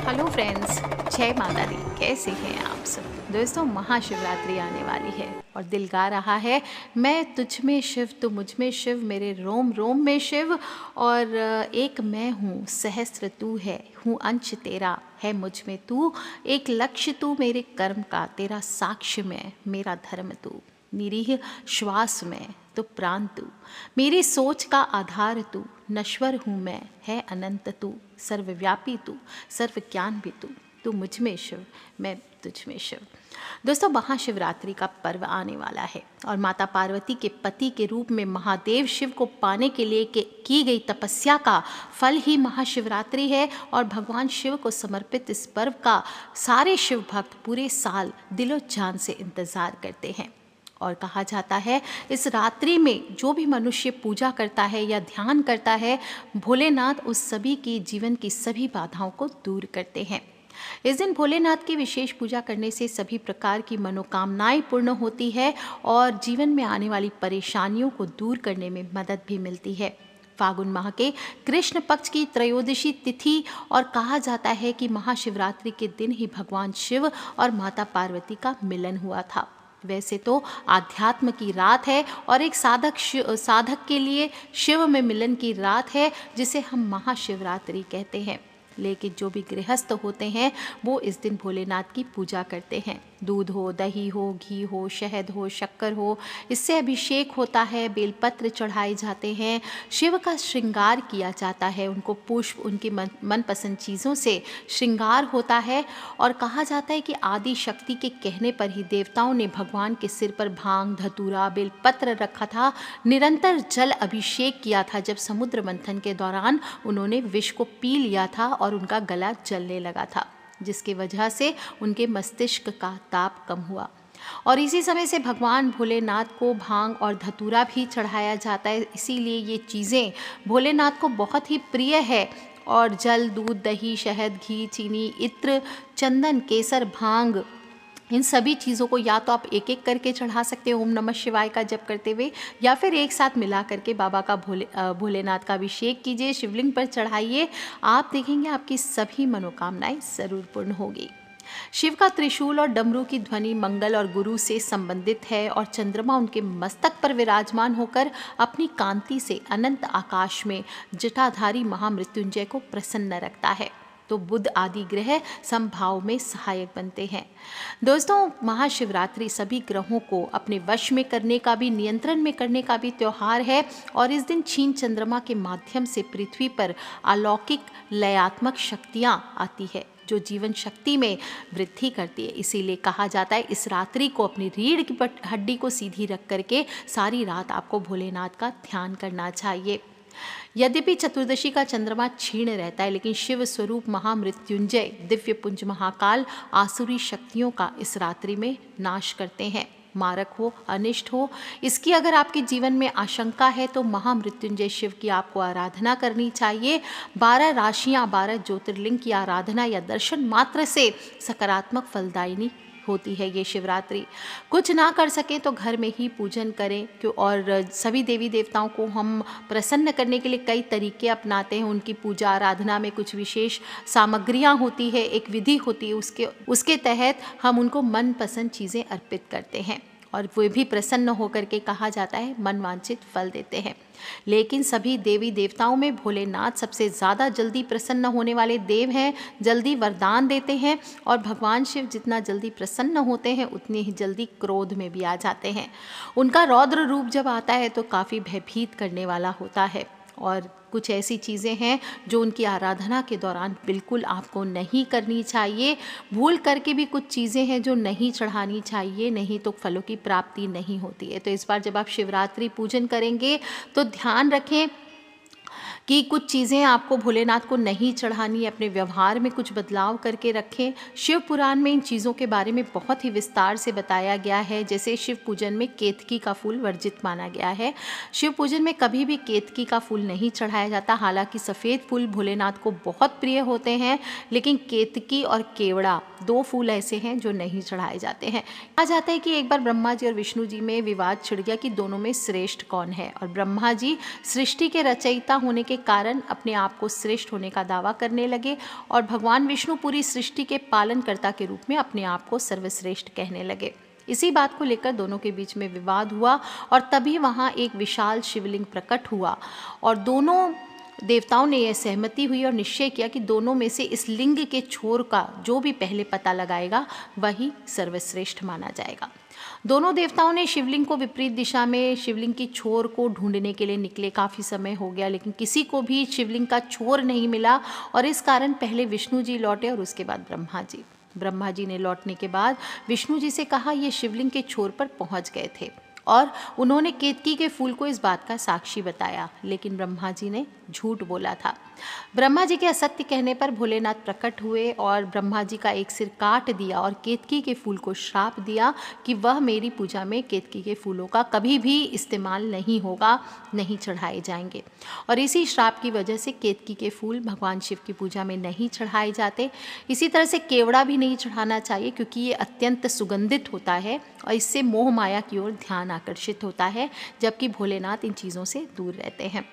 Hello friends, जय माता दी। कैसे हैं आप सब दोस्तों? महाशिवरात्रि आने वाली है और दिल गा रहा है, मैं तुझ में शिव तू मुझ में शिव, मेरे रोम रोम में शिव। और एक मैं हूँ, सहस्त्र तू है, हूँ अंश तेरा, है मुझ में तू। एक लक्ष्य तू मेरे कर्म का, तेरा साक्ष्य मैं, मेरा धर्म तू। निरीह श्वास में तो प्राण तू, मेरी सोच का आधार तू। नश्वर हूँ मैं, है अनंत तू, सर्वव्यापी तू, सर्व ज्ञान भी तू। तू मुझ में शिव, मैं तुझ में शिव। दोस्तों, महाशिवरात्रि का पर्व आने वाला है और माता पार्वती के पति के रूप में महादेव शिव को पाने के लिए की गई तपस्या का फल ही महाशिवरात्रि है। और भगवान शिव को समर्पित इस पर्व का सारे शिव भक्त पूरे साल दिलो जान से इंतज़ार करते हैं। और कहा जाता है, इस रात्रि में जो भी मनुष्य पूजा करता है या ध्यान करता है, भोलेनाथ उस सभी की जीवन की सभी बाधाओं को दूर करते हैं। इस दिन भोलेनाथ की विशेष पूजा करने से सभी प्रकार की मनोकामनाएं पूर्ण होती है और जीवन में आने वाली परेशानियों को दूर करने में मदद भी मिलती है। फागुन माह के कृष्ण पक्ष की त्रयोदशी तिथि और कहा जाता है कि महाशिवरात्रि के दिन ही भगवान शिव और माता पार्वती का मिलन हुआ था। वैसे तो आध्यात्म की रात है और एक साधक के लिए शिव में मिलन की रात है, जिसे हम महाशिवरात्रि कहते हैं। लेकिन जो भी गृहस्थ होते हैं वो इस दिन भोलेनाथ की पूजा करते हैं। दूध हो, दही हो, घी हो, शहद हो, शक्कर हो, इससे अभिषेक होता है, बेलपत्र चढ़ाए जाते हैं, शिव का श्रृंगार किया जाता है, उनको पुष्प, उनकी मनपसंद चीज़ों से श्रृंगार होता है। और कहा जाता है कि आदि शक्ति के कहने पर ही देवताओं ने भगवान के सिर पर भांग, धतूरा, बेलपत्र रखा था, निरंतर जल अभिषेक किया था। जब समुद्र मंथन के दौरान उन्होंने विष को पी लिया था और उनका गला जलने लगा था, जिसकी वजह से उनके मस्तिष्क का ताप कम हुआ। और इसी समय से भगवान भोलेनाथ को भांग और धतूरा भी चढ़ाया जाता है। इसीलिए ये चीज़ें भोलेनाथ को बहुत ही प्रिय है। और जल, दूध, दही, शहद, घी, चीनी, इत्र, चंदन, केसर, भांग, इन सभी चीज़ों को या तो आप एक एक करके चढ़ा सकते हैं ओम नमः शिवाय का जप करते हुए, या फिर एक साथ मिला करके बाबा का भोलेनाथ का अभिषेक कीजिए, शिवलिंग पर चढ़ाइए। आप देखेंगे आपकी सभी मनोकामनाएं ज़रूर पूर्ण होगी। शिव का त्रिशूल और डमरू की ध्वनि मंगल और गुरु से संबंधित है और चंद्रमा उनके मस्तक पर विराजमान होकर अपनी कांति से अनंत आकाश में जटाधारी महामृत्युंजय को प्रसन्न रखता है। तो बुध आदि ग्रह समभाव में सहायक बनते हैं। दोस्तों, महाशिवरात्रि सभी ग्रहों को अपने वश में करने का भी, नियंत्रण में करने का भी त्यौहार है। और इस दिन क्षीण चंद्रमा के माध्यम से पृथ्वी पर अलौकिक लयात्मक शक्तियाँ आती है जो जीवन शक्ति में वृद्धि करती है। इसीलिए कहा जाता है, इस रात्रि को अपनी रीढ़ की हड्डी को सीधी रख करके सारी रात आपको भोलेनाथ का ध्यान करना चाहिए। यद्यपि चतुर्दशी का चंद्रमा क्षीण रहता है, लेकिन शिव स्वरूप महामृत्युंजय दिव्य पुंज महाकाल आसुरी शक्तियों का इस रात्रि में नाश करते हैं। मारक हो, अनिष्ट हो, इसकी अगर आपके जीवन में आशंका है तो महामृत्युंजय शिव की आपको आराधना करनी चाहिए। 12 राशियाँ, 12 ज्योतिर्लिंग की आराधना या दर्शन मात्र से सकारात्मक फलदायिनी होती है ये शिवरात्रि। कुछ ना कर सकें तो घर में ही पूजन करें। क्यों? और सभी देवी देवताओं को हम प्रसन्न करने के लिए कई तरीके अपनाते हैं। उनकी पूजा आराधना में कुछ विशेष सामग्रियां होती है, एक विधि होती है, उसके तहत हम उनको मनपसंद चीज़ें अर्पित करते हैं और वे भी प्रसन्न होकर के, कहा जाता है, मनवांछित फल देते हैं। लेकिन सभी देवी देवताओं में भोलेनाथ सबसे ज़्यादा जल्दी प्रसन्न होने वाले देव हैं, जल्दी वरदान देते हैं। और भगवान शिव जितना जल्दी प्रसन्न होते हैं उतनी ही जल्दी क्रोध में भी आ जाते हैं। उनका रौद्र रूप जब आता है तो काफ़ी भयभीत करने वाला होता है। और कुछ ऐसी चीज़ें हैं जो उनकी आराधना के दौरान बिल्कुल आपको नहीं करनी चाहिए। भूल करके भी कुछ चीज़ें हैं जो नहीं चढ़ानी चाहिए, नहीं तो फलों की प्राप्ति नहीं होती है। तो इस बार जब आप शिवरात्रि पूजन करेंगे तो ध्यान रखें कि कुछ चीज़ें आपको भोलेनाथ को नहीं चढ़ानी, अपने व्यवहार में कुछ बदलाव करके रखें। शिव पुराण में इन चीज़ों के बारे में बहुत ही विस्तार से बताया गया है। जैसे शिव पूजन में केतकी का फूल वर्जित माना गया है। शिव पूजन में कभी भी केतकी का फूल नहीं चढ़ाया जाता। हालांकि सफ़ेद फूल भोलेनाथ को बहुत प्रिय होते हैं, लेकिन केतकी और केवड़ा 2 फूल ऐसे हैं जो नहीं चढ़ाए जाते हैं। कहा जाता है कि एक बार ब्रह्मा जी और विष्णु जी में विवाद छिड़ गया कि दोनों में श्रेष्ठ कौन है। और ब्रह्मा जी सृष्टि के रचयिता होने के के कारण अपने आप को श्रेष्ठ होने का दावा करने लगे और भगवान विष्णु पूरी सृष्टि के पालनकर्ता के रूप में अपने आप को सर्वश्रेष्ठ कहने लगे। इसी बात को लेकर दोनों के बीच में विवाद हुआ और तभी वहाँ एक विशाल शिवलिंग प्रकट हुआ और दोनों देवताओं ने यह सहमति हुई और निश्चय किया कि दोनों में से इस लिंग के छोर का जो भी पहले पता लगाएगा वही सर्वश्रेष्ठ माना जाएगा। दोनों देवताओं ने शिवलिंग को विपरीत दिशा में शिवलिंग की छोर को ढूंढने के लिए निकले। काफ़ी समय हो गया लेकिन किसी को भी शिवलिंग का छोर नहीं मिला और इस कारण पहले विष्णु जी लौटे और उसके बाद ब्रह्मा जी ने लौटने के बाद विष्णु जी से कहा ये शिवलिंग के छोर पर पहुंच गए थे और उन्होंने केतकी के फूल को इस बात का साक्षी बताया, लेकिन ब्रह्मा जी ने झूठ बोला था। ब्रह्मा जी के असत्य कहने पर भोलेनाथ प्रकट हुए और ब्रह्मा जी का एक सिर काट दिया और केतकी के फूल को श्राप दिया कि वह मेरी पूजा में केतकी के फूलों का कभी भी इस्तेमाल नहीं होगा, नहीं चढ़ाए जाएंगे। और इसी श्राप की वजह से केतकी के फूल भगवान शिव की पूजा में नहीं चढ़ाए जाते। इसी तरह से केवड़ा भी नहीं चढ़ाना चाहिए क्योंकि ये अत्यंत सुगंधित होता है और इससे मोह माया की ओर ध्यान आकर्षित होता है, जबकि भोलेनाथ इन चीज़ों से दूर रहते हैं।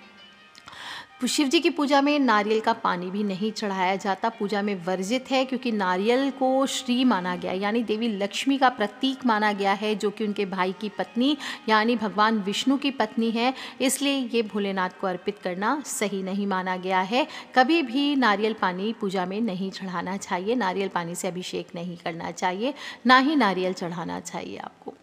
शिव जी की पूजा में नारियल का पानी भी नहीं चढ़ाया जाता, पूजा में वर्जित है क्योंकि नारियल को श्री माना गया यानी देवी लक्ष्मी का प्रतीक माना गया है, जो कि उनके भाई की पत्नी यानी भगवान विष्णु की पत्नी है। इसलिए ये भोलेनाथ को अर्पित करना सही नहीं माना गया है। कभी भी नारियल पानी पूजा में नहीं चढ़ाना चाहिए, नारियल पानी से अभिषेक नहीं करना चाहिए, ना ही नारियल चढ़ाना चाहिए आपको।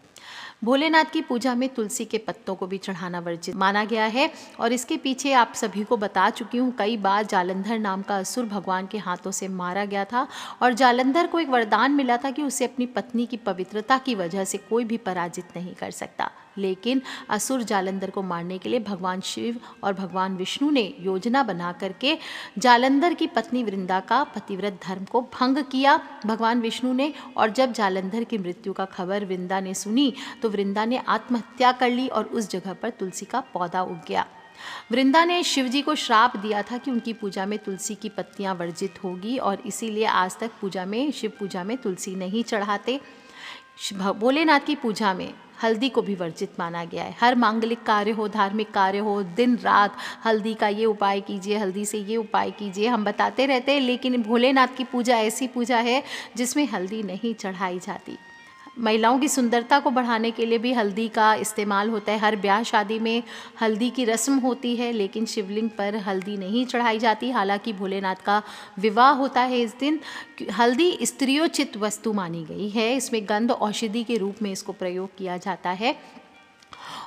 भोलेनाथ की पूजा में तुलसी के पत्तों को भी चढ़ाना वर्जित माना गया है और इसके पीछे आप सभी को बता चुकी हूँ कई बार। जालंधर नाम का असुर भगवान के हाथों से मारा गया था और जालंधर को एक वरदान मिला था कि उसे अपनी पत्नी की पवित्रता की वजह से कोई भी पराजित नहीं कर सकता। लेकिन असुर जालंधर को मारने के लिए भगवान शिव और भगवान विष्णु ने योजना बना करके जालंधर की पत्नी वृंदा का पतिव्रत धर्म को भंग किया भगवान विष्णु ने। और जब जालंधर की मृत्यु का खबर वृंदा ने सुनी तो वृंदा ने आत्महत्या कर ली और उस जगह पर तुलसी का पौधा उग गया। वृंदा ने शिव जी को श्राप दिया था कि उनकी पूजा में तुलसी की पत्तियां वर्जित होगी और इसीलिए आज तक शिव पूजा में तुलसी नहीं चढ़ाते। भोलेनाथ की पूजा में हल्दी को भी वर्जित माना गया है। हर मांगलिक कार्य हो, धार्मिक कार्य हो, दिन रात हल्दी का ये उपाय कीजिए, हल्दी से ये उपाय कीजिए, हम बताते रहते हैं। लेकिन भोलेनाथ की पूजा ऐसी पूजा है जिसमें हल्दी नहीं चढ़ाई जाती। महिलाओं की सुंदरता को बढ़ाने के लिए भी हल्दी का इस्तेमाल होता है। हर ब्याह शादी में हल्दी की रस्म होती है, लेकिन शिवलिंग पर हल्दी नहीं चढ़ाई जाती। हालांकि भोलेनाथ का विवाह होता है इस दिन। हल्दी स्त्रियोचित वस्तु मानी गई है, इसमें गंध औषधि के रूप में इसको प्रयोग किया जाता है।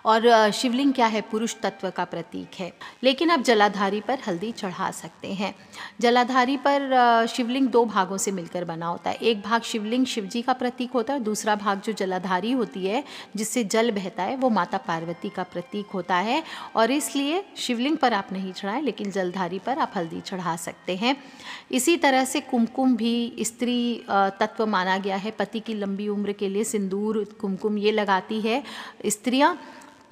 और शिवलिंग क्या है, पुरुष तत्व का प्रतीक है। लेकिन आप जलाधारी पर हल्दी चढ़ा सकते हैं। जलाधारी पर शिवलिंग दो भागों से मिलकर बना होता है। एक भाग शिवलिंग शिव जी का प्रतीक होता है और दूसरा भाग जो जलाधारी होती है जिससे जल बहता है वो माता पार्वती का प्रतीक होता है। और इसलिए शिवलिंग पर आप नहीं चढ़ाएं, लेकिन जलधारी पर आप हल्दी चढ़ा सकते हैं। इसी तरह से कुमकुम भी स्त्री तत्व माना गया है। पति की लंबी उम्र के लिए सिंदूर कुमकुम ये लगाती है स्त्रियाँ,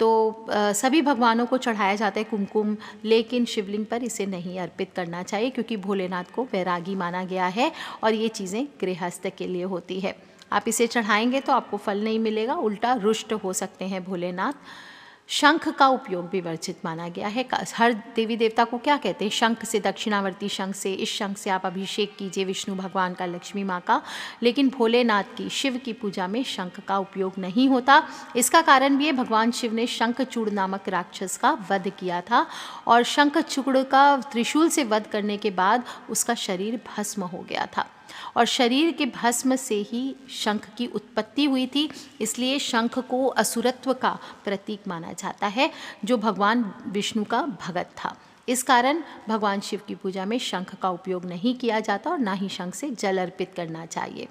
तो सभी भगवानों को चढ़ाया जाता है कुमकुम, लेकिन शिवलिंग पर इसे नहीं अर्पित करना चाहिए क्योंकि भोलेनाथ को वैरागी माना गया है और ये चीज़ें गृहस्थ के लिए होती है। आप इसे चढ़ाएंगे तो आपको फल नहीं मिलेगा, उल्टा रुष्ट हो सकते हैं भोलेनाथ। शंख का उपयोग भी वर्जित माना गया है। हर देवी देवता को क्या कहते हैं, शंख से, दक्षिणावर्ती शंख से, इस शंख से आप अभिषेक कीजिए विष्णु भगवान का, लक्ष्मी माँ का। लेकिन भोलेनाथ की, शिव की पूजा में शंख का उपयोग नहीं होता। इसका कारण भी है, भगवान शिव ने शंखचूड़ नामक राक्षस का वध किया था और शंखचूड़ का त्रिशूल से वध करने के बाद उसका शरीर भस्म हो गया था और शरीर के भस्म से ही शंख की उत्पत्ति हुई थी। इसलिए शंख को असुरत्व का प्रतीक माना जाता है, जो भगवान विष्णु का भगत था। इस कारण भगवान शिव की पूजा में शंख का उपयोग नहीं किया जाता और ना ही शंख से जल अर्पित करना चाहिए।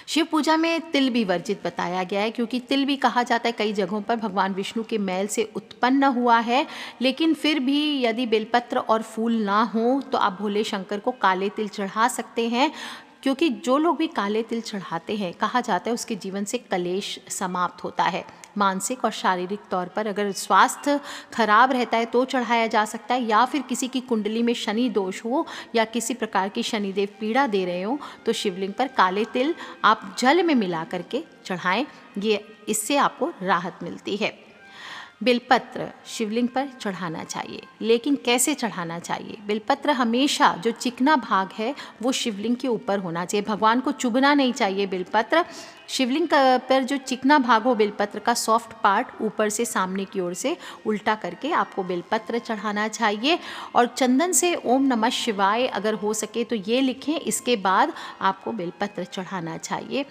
शिव पूजा में तिल भी वर्जित बताया गया है क्योंकि तिल भी कहा जाता है कई जगहों पर भगवान विष्णु के मैल से उत्पन्न हुआ है। लेकिन फिर भी यदि बेलपत्र और फूल ना हो तो आप भोले शंकर को काले तिल चढ़ा सकते हैं, क्योंकि जो लोग भी काले तिल चढ़ाते हैं कहा जाता है उसके जीवन से कलेश समाप्त होता है। मानसिक और शारीरिक तौर पर अगर स्वास्थ्य खराब रहता है तो चढ़ाया जा सकता है, या फिर किसी की कुंडली में शनि दोष हो या किसी प्रकार की शनिदेव पीड़ा दे रहे हो तो शिवलिंग पर काले तिल आप जल में मिला करके चढ़ाएं, ये इससे आपको राहत मिलती है। बेलपत्र शिवलिंग पर चढ़ाना चाहिए, लेकिन कैसे चढ़ाना चाहिए? बेलपत्र हमेशा जो चिकना भाग है वो शिवलिंग के ऊपर होना चाहिए, भगवान को चुभना नहीं चाहिए बेलपत्र। शिवलिंग पर जो चिकना भाग हो बेलपत्र का, सॉफ्ट पार्ट ऊपर से सामने की ओर से उल्टा करके आपको बेलपत्र चढ़ाना चाहिए। और चंदन से ओम नमः शिवाय अगर हो सके तो ये लिखें, इसके बाद आपको बेलपत्र चढ़ाना चाहिए।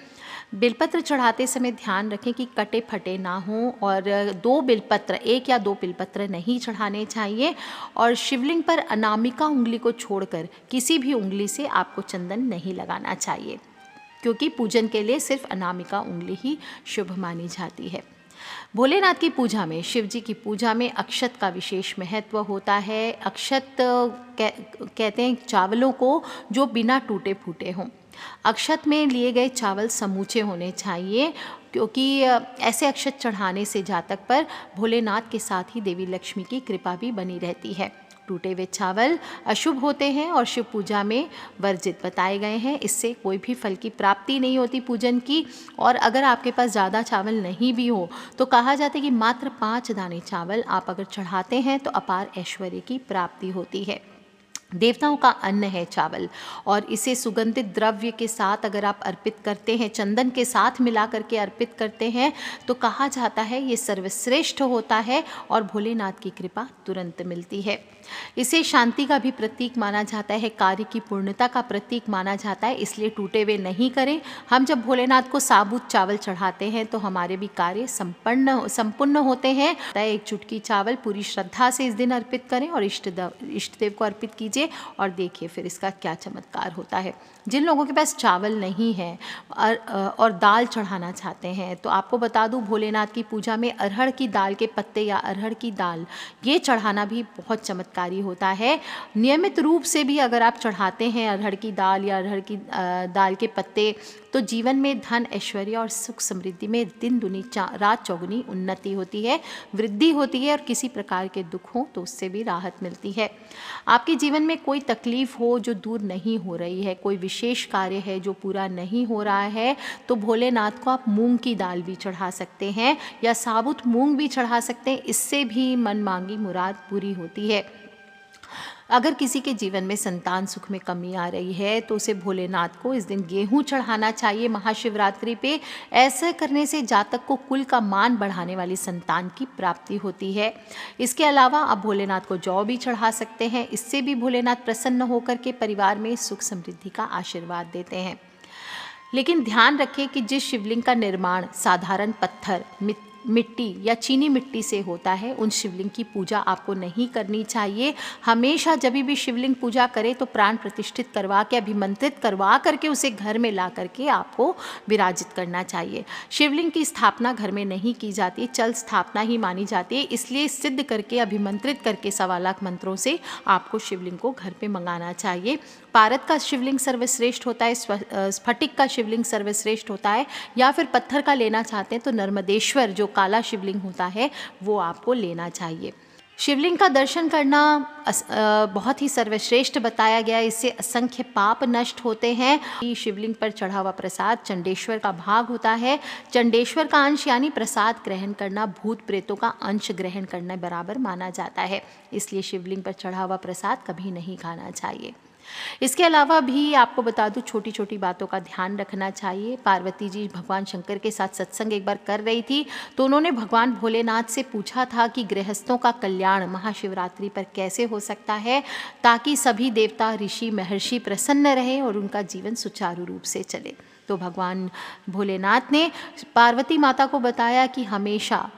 बेलपत्र चढ़ाते समय ध्यान रखें कि कटे फटे ना हों, और दो बेलपत्र, एक या दो बेलपत्र नहीं चढ़ाने चाहिए। और शिवलिंग पर अनामिका उंगली को छोड़कर किसी भी उंगली से आपको चंदन नहीं लगाना चाहिए, क्योंकि पूजन के लिए सिर्फ अनामिका उंगली ही शुभ मानी जाती है। भोलेनाथ की पूजा में, शिव जी की पूजा में अक्षत का विशेष महत्व होता है। अक्षत कहते हैं चावलों को जो बिना टूटे फूटे हों। अक्षत में लिए गए चावल समूचे होने चाहिए, क्योंकि ऐसे अक्षत चढ़ाने से जातक पर भोलेनाथ के साथ ही देवी लक्ष्मी की कृपा भी बनी रहती है। टूटे हुए चावल अशुभ होते हैं और शिव पूजा में वर्जित बताए गए हैं, इससे कोई भी फल की प्राप्ति नहीं होती पूजन की। और अगर आपके पास ज़्यादा चावल नहीं भी हो तो कहा जाता है कि मात्र 5 दाने चावल आप अगर चढ़ाते हैं तो अपार ऐश्वर्य की प्राप्ति होती है। देवताओं का अन्न है चावल, और इसे सुगंधित द्रव्य के साथ अगर आप अर्पित करते हैं, चंदन के साथ मिला करके अर्पित करते हैं, तो कहा जाता है ये सर्वश्रेष्ठ होता है और भोलेनाथ की कृपा तुरंत मिलती है। इसे शांति का भी प्रतीक माना जाता है, कार्य की पूर्णता का प्रतीक माना जाता है, इसलिए टूटे हुए नहीं करें। हम जब भोलेनाथ को साबुत चावल चढ़ाते हैं तो हमारे भी कार्य संपूर्ण होते हैं। एक चुटकी चावल पूरी श्रद्धा से इस दिन अर्पित करें और इष्ट देव को अर्पित कीजिए, और देखिए फिर इसका क्या चमत्कार होता है। जिन लोगों के पास चावल नहीं है और दाल चढ़ाना चाहते हैं, तो आपको बता दूं भोलेनाथ की पूजा में अरहर की दाल के पत्ते या अरहर की दाल ये चढ़ाना भी बहुत चमत्कारी होता है। नियमित रूप से भी अगर आप चढ़ाते हैं अरहर की दाल या अरहर की दाल के पत्ते, तो जीवन में धन ऐश्वर्य और सुख समृद्धि में दिन दुनी रात चौगुनी उन्नति होती है, वृद्धि होती है, और किसी प्रकार के दुख हो तो उससे भी राहत मिलती है। आपके जीवन में कोई तकलीफ हो जो दूर नहीं हो रही है, कोई विशेष कार्य है जो पूरा नहीं हो रहा है, तो भोलेनाथ को आप मूंग की दाल भी चढ़ा सकते हैं या साबुत मूंग भी चढ़ा सकते हैं, इससे भी मन मांगी मुराद पूरी होती है। अगर किसी के जीवन में संतान सुख में कमी आ रही है तो उसे भोलेनाथ को इस दिन गेहूं चढ़ाना चाहिए महाशिवरात्रि पे। ऐसे करने से जातक को कुल का मान बढ़ाने वाली संतान की प्राप्ति होती है। इसके अलावा आप भोलेनाथ को जौ भी चढ़ा सकते हैं, इससे भी भोलेनाथ प्रसन्न होकर के परिवार में सुख समृद्धि का आशीर्वाद देते हैं। लेकिन ध्यान रखें कि जिस शिवलिंग का निर्माण साधारण पत्थर, मिट्टी या चीनी मिट्टी से होता है, उन शिवलिंग की पूजा आपको नहीं करनी चाहिए। हमेशा जब भी शिवलिंग पूजा करें तो प्राण प्रतिष्ठित करवा के, अभिमंत्रित करवा करके उसे घर में ला करके आपको विराजित करना चाहिए। शिवलिंग की स्थापना घर में नहीं की जाती, चल स्थापना ही मानी जाती है, इसलिए सिद्ध करके, अभिमंत्रित करके 1.25 लाख मंत्रों से आपको शिवलिंग को घर पे मंगाना चाहिए। पारद का शिवलिंग सर्वश्रेष्ठ होता है, स्फटिक का शिवलिंग सर्वश्रेष्ठ होता है, या फिर पत्थर का लेना चाहते हैं तो नर्मदेश्वर जो काला शिवलिंग होता है वो आपको लेना चाहिए। शिवलिंग का दर्शन करना बहुत ही सर्वश्रेष्ठ बताया गया है, इससे असंख्य पाप नष्ट होते हैं। शिवलिंग पर चढ़ा हुआ प्रसाद चंडेश्वर का भाग होता है। चंडेश्वर का अंश यानी प्रसाद ग्रहण करना भूत प्रेतों का अंश ग्रहण करने बराबर माना जाता है, इसलिए शिवलिंग पर चढ़ा हुआ प्रसाद कभी नहीं खाना चाहिए। इसके अलावा भी आपको बता दूं, छोटी छोटी बातों का ध्यान रखना चाहिए। पार्वती जी भगवान शंकर के साथ सत्संग एक बार कर रही थी, तो उन्होंने भगवान भोलेनाथ से पूछा था कि गृहस्थों का कल्याण महाशिवरात्रि पर कैसे हो सकता है, ताकि सभी देवता, ऋषि, महर्षि प्रसन्न रहें और उनका जीवन सुचारू रूप से चले। तो भगवान भोलेनाथ ने पार्वती माता को बताया कि हमेशा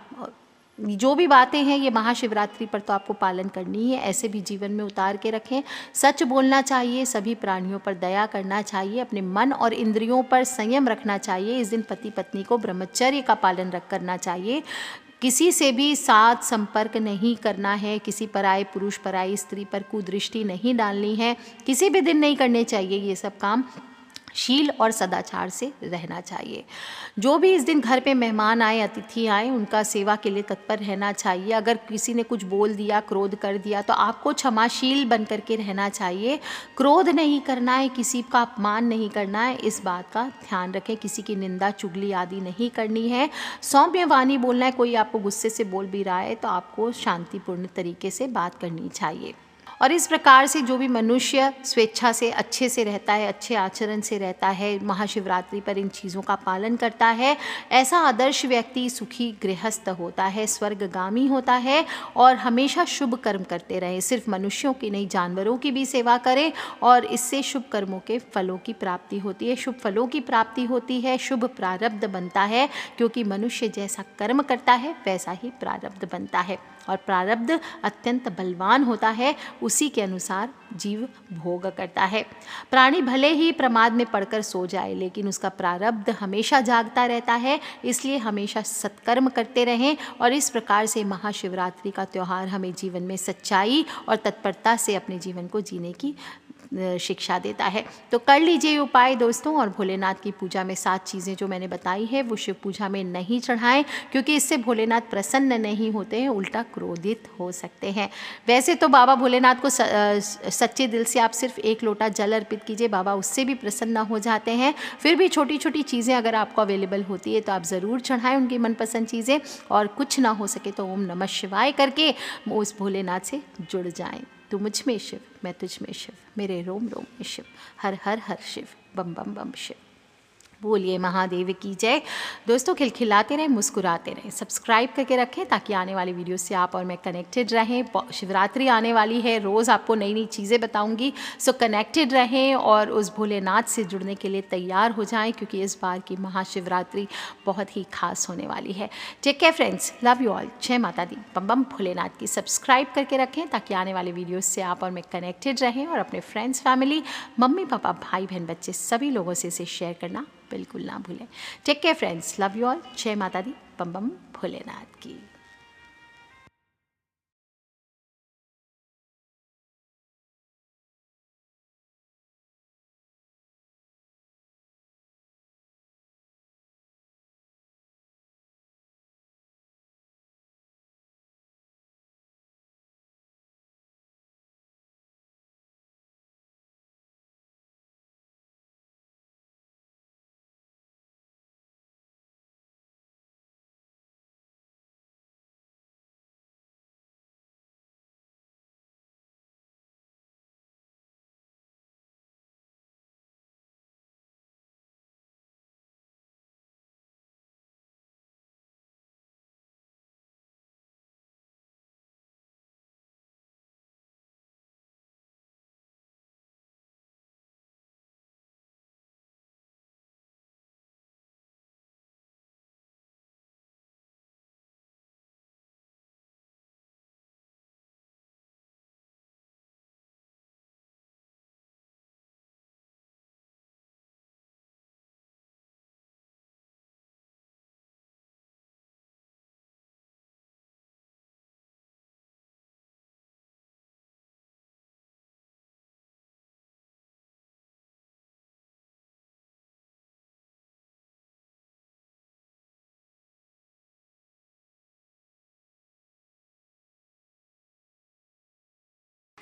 जो भी बातें हैं ये महाशिवरात्रि पर तो आपको पालन करनी ही है, ऐसे भी जीवन में उतार के रखें। सच बोलना चाहिए, सभी प्राणियों पर दया करना चाहिए, अपने मन और इंद्रियों पर संयम रखना चाहिए। इस दिन पति पत्नी को ब्रह्मचर्य का पालन करना चाहिए। किसी से भी साथ संपर्क नहीं करना है, किसी पराये पुरुष, पराई स्त्री पर कुदृष्टि नहीं डालनी है, किसी भी दिन नहीं करने चाहिए ये सब काम। शील और सदाचार से रहना चाहिए। जो भी इस दिन घर पे मेहमान आए, अतिथि आए, उनका सेवा के लिए तत्पर रहना चाहिए। अगर किसी ने कुछ बोल दिया, क्रोध कर दिया, तो आपको क्षमाशील बन करके रहना चाहिए। क्रोध नहीं करना है, किसी का अपमान नहीं करना है, इस बात का ध्यान रखें। किसी की निंदा चुगली आदि नहीं करनी है। सौम्य वाणी बोलना है। कोई आपको गुस्से से बोल भी रहा है तो आपको शांतिपूर्ण तरीके से बात करनी चाहिए। और इस प्रकार से जो भी मनुष्य स्वेच्छा से अच्छे से रहता है, अच्छे आचरण से रहता है, महाशिवरात्रि पर इन चीज़ों का पालन करता है, ऐसा आदर्श व्यक्ति सुखी गृहस्थ होता है, स्वर्गगामी होता है और हमेशा शुभ कर्म करते रहे। सिर्फ मनुष्यों की नहीं, जानवरों की भी सेवा करें और इससे शुभ कर्मों के फलों की प्राप्ति होती है, शुभ फलों की प्राप्ति होती है, शुभ प्रारब्ध बनता है। क्योंकि मनुष्य जैसा कर्म करता है वैसा ही प्रारब्ध बनता है और प्रारब्ध अत्यंत बलवान होता है, उसी के अनुसार जीव भोग करता है। प्राणी भले ही प्रमाद में पड़कर सो जाए, लेकिन उसका प्रारब्ध हमेशा जागता रहता है। इसलिए हमेशा सत्कर्म करते रहें और इस प्रकार से महाशिवरात्रि का त्यौहार हमें जीवन में सच्चाई और तत्परता से अपने जीवन को जीने की शिक्षा देता है। तो कर लीजिए उपाय दोस्तों, और भोलेनाथ की पूजा में 7 चीज़ें जो मैंने बताई है वो शिव पूजा में नहीं चढ़ाएं, क्योंकि इससे भोलेनाथ प्रसन्न नहीं होते हैं, उल्टा क्रोधित हो सकते हैं। वैसे तो बाबा भोलेनाथ को सच्चे दिल से आप सिर्फ 1 लोटा जल अर्पित कीजिए, बाबा उससे भी प्रसन्न हो जाते हैं। फिर भी छोटी छोटी चीज़ें अगर आपको अवेलेबल होती है तो आप ज़रूर चढ़ाएं उनकी मनपसंद चीज़ें, और कुछ ना हो सके तो ओम नमः शिवाय करके उस भोलेनाथ से जुड़ जाएं। तू मुझ में शिव, मैं तुझ में शिव, मेरे रोम रोम में शिव, हर हर हर शिव, बम बम बम शिव। बोलिए महादेव की जय। दोस्तों खिलखिलाते रहें, मुस्कुराते रहें, सब्सक्राइब करके रखें ताकि आने वाली वीडियो से आप और मैं कनेक्टेड रहें। शिवरात्रि आने वाली है, रोज़ आपको नई नई चीज़ें बताऊंगी, सो कनेक्टेड रहें और उस भोलेनाथ से जुड़ने के लिए तैयार हो जाएं, क्योंकि इस बार की महाशिवरात्रि बहुत ही खास होने वाली है। Take care friends, love you all, जय माता दी, बम बम भोलेनाथ की। सब्सक्राइब करके रखें ताकि आने वाले वीडियो से आप और मैं कनेक्टेड रहें और अपने फ्रेंड्स, फैमिली, मम्मी पापा, भाई बहन, बच्चे सभी लोगों से इसे शेयर करना बिल्कुल ना भूलें। Take care friends, love you all, जय माता दी, बम बम भोलेनाथ की।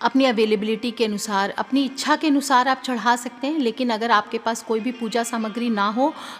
अपनी अवेलेबिलिटी के अनुसार, अपनी इच्छा के अनुसार आप चढ़ा सकते हैं, लेकिन अगर आपके पास कोई भी पूजा सामग्री ना हो